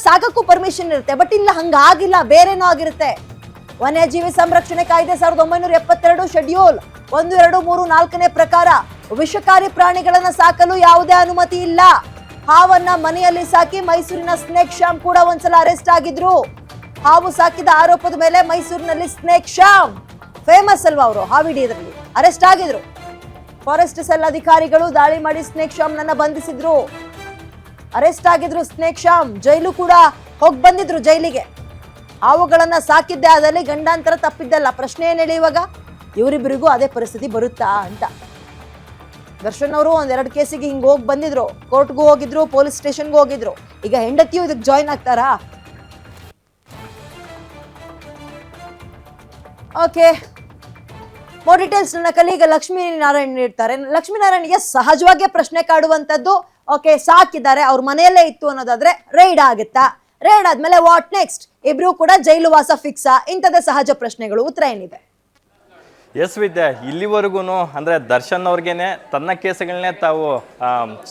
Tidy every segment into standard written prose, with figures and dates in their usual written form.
ಸಾಕಕ್ಕೂ permission ಇರುತ್ತೆ. But ಇಲ್ಲ ಹಂಗಾಗಿಲ್ಲ, ಬೇರೆನೋ ಆಗಿರುತ್ತೆ. ವನ್ಯಜೀವಿ ಸಂರಕ್ಷಣೆ ಕಾಯ್ದೆ 1972 ಶೆಡ್ಯೂಲ್ 1, 2, 3, 4ನೇ ಪ್ರಕಾರ ವಿಷಕಾರಿ ಪ್ರಾಣಿಗಳನ್ನ ಸಾಕಲು ಯಾವುದೇ ಅನುಮತಿ ಇಲ್ಲ. ಹಾವನ್ನ ಮನೆಯಲ್ಲಿ ಸಾಕಿ ಮೈಸೂರಿನ ಸ್ನೇಕ್ ಶ್ಯಾಮ್ ಕೂಡ ಒಂದ್ಸಲ ಅರೆಸ್ಟ್ ಆಗಿದ್ರು. ಹಾವು ಸಾಕಿದ ಆರೋಪದ ಮೇಲೆ ಮೈಸೂರಿನಲ್ಲಿ ಸ್ನೇಕ್ ಶ್ಯಾಮ್ ಫೇಮಸ್ ಅಲ್ವಾ, ಅವರು ಹಾವಿಡಿಯದಲ್ಲಿ ಅರೆಸ್ಟ್ ಆಗಿದ್ರು. ಫಾರೆಸ್ಟ್ ಸೆಲ್ ಅಧಿಕಾರಿಗಳು ದಾಳಿ ಮಾಡಿ ಸ್ನೇಕ್ ಶ್ಯಾಮ್ ನನ್ನ ಬಂಧಿಸಿದ್ರು, ಅರೆಸ್ಟ್ ಆಗಿದ್ರು. ಸ್ನೇಕ್ ಶ್ಯಾಮ್ ಜೈಲು ಕೂಡ ಹೋಗಿ ಬಂದಿದ್ರು ಜೈಲಿಗೆ. ಹಾವುಗಳನ್ನ ಸಾಕಿದ್ದೆ ಆದಲ್ಲಿ ಗಂಡಾಂತರ ತಪ್ಪಿದ್ದಲ್ಲ. ಪ್ರಶ್ನೆ ಏನ್ ಹೇಳಿ, ಇವಾಗ ಇವರಿಬ್ಬರಿಗೂ ಅದೇ ಪರಿಸ್ಥಿತಿ ಬರುತ್ತಾ ಅಂತ. ದರ್ಶನ್ ಅವರು 1-2 ಕೇಸಿಗೆ ಹಿಂಗ್ ಹೋಗಿ ಬಂದಿದ್ರು, ಕೋರ್ಟ್ಗೂ ಹೋಗಿದ್ರು, ಪೊಲೀಸ್ ಸ್ಟೇಷನ್ಗೂ ಹೋಗಿದ್ರು. ಈಗ ಹೆಂಡತಿಯು ಇದಕ್ಕೆ ಜಾಯಿನ್ ಆಗ್ತಾರಾ? ಓಕೆ, ಮೋರ್ ಡೀಟೇಲ್ಸ್ ನನ್ನ ಕಲೀಗ ಲಕ್ಷ್ಮೀನಾರಾಯಣ್ ನೀಡ್ತಾರೆ. ಲಕ್ಷ್ಮೀನಾರಾಯಣ್ಗೆ ಸಹಜವಾಗಿ ಪ್ರಶ್ನೆ ಕಾಡುವಂತದ್ದು, ಓಕೆ ಸಾಕಿದ್ದಾರೆ, ಅವ್ರ ಮನೆಯಲ್ಲೇ ಇತ್ತು ಅನ್ನೋದಾದ್ರೆ ರೈಡ್ ಆಗುತ್ತಾ? ರೈಡ್ ಆದ್ಮೇಲೆ ವಾಟ್ ನೆಕ್ಸ್ಟ್? ಇಬ್ರು ಕೂಡ ಜೈಲು ವಾಸ ಫಿಕ್ಸಾ? ಇಂಥದ್ದೇ ಸಹಜ ಪ್ರಶ್ನೆಗಳು. ಉತ್ತರ ಏನಿದೆ? ಎಸ್ ವಿದ್ಯಾ, ಇಲ್ಲಿವರೆಗೂ ಅಂದರೆ ದರ್ಶನ್ ಅವ್ರಿಗೇನೆ ತನ್ನ ಕೇಸುಗಳನ್ನೇ ತಾವು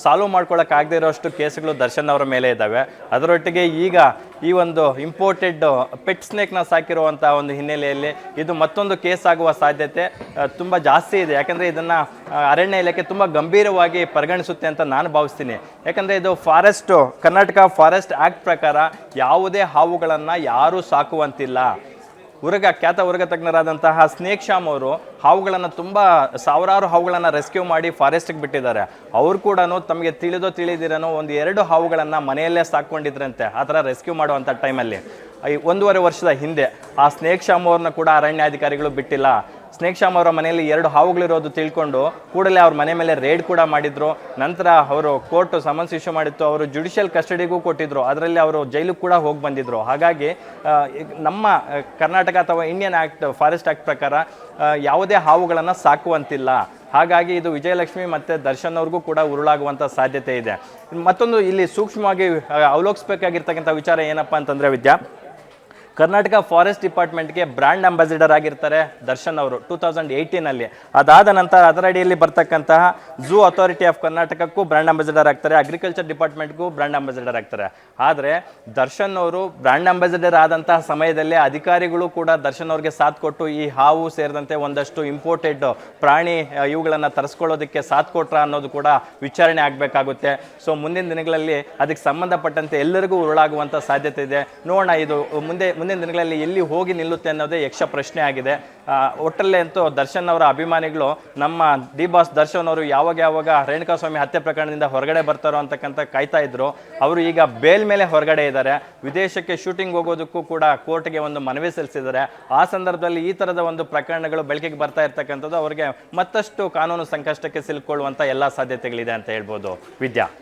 ಸಾಲ್ವ್ ಮಾಡ್ಕೊಳಕ್ಕಾಗದೇ ಇರೋಷ್ಟು ಕೇಸುಗಳು ದರ್ಶನ್ ಅವರ ಮೇಲೆ ಇದ್ದಾವೆ. ಅದರೊಟ್ಟಿಗೆ ಈಗ ಈ ಒಂದು ಇಂಪೋರ್ಟೆಡ್ ಪೆಟ್ ಸ್ನೇಕ್ನ ಸಾಕಿರುವಂಥ ಒಂದು ಹಿನ್ನೆಲೆಯಲ್ಲಿ ಇದು ಮತ್ತೊಂದು ಕೇಸ್ ಆಗುವ ಸಾಧ್ಯತೆ ತುಂಬ ಜಾಸ್ತಿ ಇದೆ. ಯಾಕಂದರೆ ಇದನ್ನು ಅರಣ್ಯ ಇಲಾಖೆ ತುಂಬ ಗಂಭೀರವಾಗಿ ಪರಿಗಣಿಸುತ್ತೆ ಅಂತ ನಾನು ಭಾವಿಸ್ತೀನಿ. ಯಾಕಂದರೆ ಇದು ಕರ್ನಾಟಕ ಫಾರೆಸ್ಟ್ ಆ್ಯಕ್ಟ್ ಪ್ರಕಾರ ಯಾವುದೇ ಹಾವುಗಳನ್ನು ಯಾರೂ ಸಾಕುವಂತಿಲ್ಲ. ಖ್ಯಾತ ಉರಗ ತಜ್ಞರಾದಂತಹ ಸ್ನೇಕ್ ಶ್ಯಾಮ್ ಅವರು ಹಾವುಗಳನ್ನು ಸಾವಿರಾರು ಹಾವುಗಳನ್ನು ರೆಸ್ಕ್ಯೂ ಮಾಡಿ ಫಾರೆಸ್ಟ್ಗೆ ಬಿಟ್ಟಿದ್ದಾರೆ. ಅವರು ಕೂಡ ತಮಗೆ ತಿಳಿದಿರೋನೋ 1-2 ಹಾವುಗಳನ್ನು ಮನೆಯಲ್ಲೇ ಸಾಕೊಂಡಿದ್ರಂತೆ ಆ ಥರ ರೆಸ್ಕ್ಯೂ ಮಾಡುವಂಥ ಟೈಮಲ್ಲಿ. 1.5 ವರ್ಷದ ಹಿಂದೆ ಆ ಸ್ನೇಕ್ ಶ್ಯಾಮ್ ಅವ್ರನ್ನ ಕೂಡ ಅರಣ್ಯಾಧಿಕಾರಿಗಳು ಬಿಟ್ಟಿಲ್ಲ. ಸ್ನೇಕ್ ಶ್ಯಾಮ್ ಅವರ ಮನೆಯಲ್ಲಿ 2 ಹಾವುಗಳಿರೋದು ತಿಳ್ಕೊಂಡು ಕೂಡಲೇ ಅವ್ರ ಮನೆ ಮೇಲೆ ರೇಡ್ ಕೂಡ ಮಾಡಿದ್ರು. ನಂತರ ಅವರು ಕೋರ್ಟ್ ಸಮನ್ಸ್ ಇಶ್ಯೂ ಮಾಡಿತ್ತು, ಅವರು ಜುಡಿಷಿಯಲ್ ಕಸ್ಟಡಿಗೂ ಕೊಟ್ಟಿದ್ರು. ಅದರಲ್ಲಿ ಅವರು ಜೈಲಿಗೆ ಕೂಡ ಹೋಗಿ ಬಂದಿದ್ರು. ಹಾಗಾಗಿ ನಮ್ಮ ಕರ್ನಾಟಕ ಅಥವಾ ಇಂಡಿಯನ್ ಫಾರೆಸ್ಟ್ ಆ್ಯಕ್ಟ್ ಪ್ರಕಾರ ಯಾವುದೇ ಹಾವುಗಳನ್ನು ಸಾಕುವಂತಿಲ್ಲ. ಹಾಗಾಗಿ ಇದು ವಿಜಯಲಕ್ಷ್ಮಿ ಮತ್ತು ದರ್ಶನ್ ಅವ್ರಿಗೂ ಕೂಡ ಉರುಳಾಗುವಂಥ ಸಾಧ್ಯತೆ ಇದೆ. ಮತ್ತೊಂದು ಇಲ್ಲಿ ಸೂಕ್ಷ್ಮವಾಗಿ ಅವಲೋಕಿಸಬೇಕಾಗಿರ್ತಕ್ಕಂಥ ವಿಚಾರ ಏನಪ್ಪ ಅಂತಂದರೆ ವಿದ್ಯಾ, ಕರ್ನಾಟಕ ಫಾರೆಸ್ಟ್ ಡಿಪಾರ್ಟ್ಮೆಂಟ್ಗೆ ಬ್ರ್ಯಾಂಡ್ ಅಂಬಾಸಿಡರ್ ಆಗಿರ್ತಾರೆ ದರ್ಶನ್ ಅವರು 2018ನಲ್ಲಿ. ಅದಾದ ನಂತರ ಅದರ ಅಡಿಯಲ್ಲಿ ಬರ್ತಕ್ಕಂತಹ ಝೂ ಅಥಾರಿಟಿ ಆಫ್ ಕರ್ನಾಟಕಕ್ಕೂ ಬ್ರ್ಯಾಂಡ್ ಅಂಬಾಸಿಡರ್ ಆಗ್ತಾರೆ, ಅಗ್ರಿಕಲ್ಚರ್ ಡಿಪಾರ್ಟ್ಮೆಂಟ್ಗೂ ಬ್ರ್ಯಾಂಡ್ ಅಂಬಾಸಿಡರ್ ಆಗ್ತಾರೆ. ಆದರೆ ದರ್ಶನ್ ಅವರು ಬ್ರ್ಯಾಂಡ್ ಅಂಬಾಸಿಡರ್ ಆದಂತಹ ಸಮಯದಲ್ಲೇ ಅಧಿಕಾರಿಗಳು ಕೂಡ ದರ್ಶನ್ ಅವ್ರಿಗೆ ಸಾಥ್ ಕೊಟ್ಟು ಈ ಹಾವು ಸೇರಿದಂತೆ ಒಂದಷ್ಟು ಇಂಪೋರ್ಟೆಡ್ ಪ್ರಾಣಿ ಇವುಗಳನ್ನು ತರಿಸ್ಕೊಳ್ಳೋದಕ್ಕೆ ಸಾಥ್ ಕೊಟ್ರ ಅನ್ನೋದು ಕೂಡ ವಿಚಾರಣೆ ಆಗಬೇಕಾಗುತ್ತೆ. ಸೊ ಮುಂದಿನ ದಿನಗಳಲ್ಲಿ ಅದಕ್ಕೆ ಸಂಬಂಧಪಟ್ಟಂತೆ ಎಲ್ಲರಿಗೂ ಉರುಳಾಗುವಂಥ ಸಾಧ್ಯತೆ ಇದೆ. ನೋಡೋಣ ಇದು ಮುಂದಿನ ದಿನಗಳಲ್ಲಿ ಎಲ್ಲಿ ಹೋಗಿ ನಿಲ್ಲುತ್ತೆ ಅನ್ನೋದೇ ಯಕ್ಷ ಪ್ರಶ್ನೆ ಆಗಿದೆ. ಒಟ್ಟಲ್ಲೇ ಅಂತೂ ದರ್ಶನ್ ಅವರ ಅಭಿಮಾನಿಗಳು ನಮ್ಮ ಡಿ ಬಾಸ್ ದರ್ಶನ್ ಅವರು ಯಾವಾಗ ರೇಣುಕಾಸ್ವಾಮಿ ಹತ್ಯೆ ಪ್ರಕರಣದಿಂದ ಹೊರಗಡೆ ಬರ್ತಾರೋ ಅಂತಕ್ಕಂಥ ಕಾಯ್ತಾ ಇದ್ರು. ಅವರು ಈಗ ಬೇಲ್ ಮೇಲೆ ಹೊರಗಡೆ ಇದ್ದಾರೆ. ವಿದೇಶಕ್ಕೆ ಶೂಟಿಂಗ್ ಹೋಗೋದಕ್ಕೂ ಕೂಡ ಕೋರ್ಟ್ಗೆ ಒಂದು ಮನವಿ ಸಲ್ಲಿಸಿದ್ದಾರೆ. ಆ ಸಂದರ್ಭದಲ್ಲಿ ಈ ಥರದ ಒಂದು ಪ್ರಕರಣಗಳು ಬೆಳಕಿಗೆ ಬರ್ತಾ ಇರ್ತಕ್ಕಂಥದ್ದು ಅವರಿಗೆ ಮತ್ತಷ್ಟು ಕಾನೂನು ಸಂಕಷ್ಟಕ್ಕೆ ಸಿಲುಕೊಳ್ಳುವಂಥ ಎಲ್ಲ ಸಾಧ್ಯತೆಗಳಿದೆ ಅಂತ ಹೇಳ್ಬೋದು ವಿದ್ಯಾ.